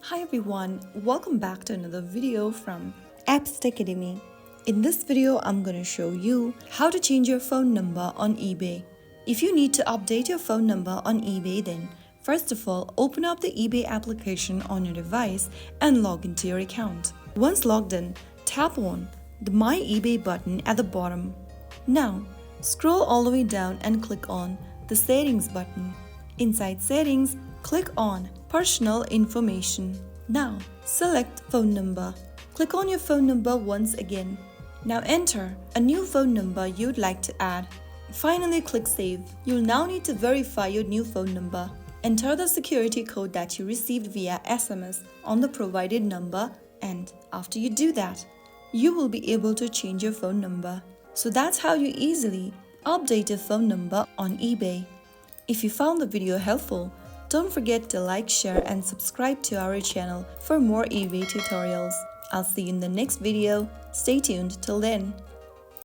Hi everyone, welcome back to another video from Apps Academy. In this video, I'm going to show you how to change your phone number on eBay. If you need to update your phone number on eBay, then first of all, open up the eBay application on your device and log into your account. Once logged in, tap on the My eBay button at the bottom. Now, scroll all the way down and click on the Settings button. Inside Settings, click on Personal Information. Now, select Phone Number. Click on your phone number once again. Now enter a new phone number you'd like to add. Finally, click Save. You'll now need to verify your new phone number. Enter the security code that you received via SMS on the provided number, and after you do that, you will be able to change your phone number. So that's how you easily update your phone number on eBay. If you found the video helpful, don't forget to like, share and subscribe to our channel for more eBay tutorials. I'll see you in the next video. Stay tuned till then.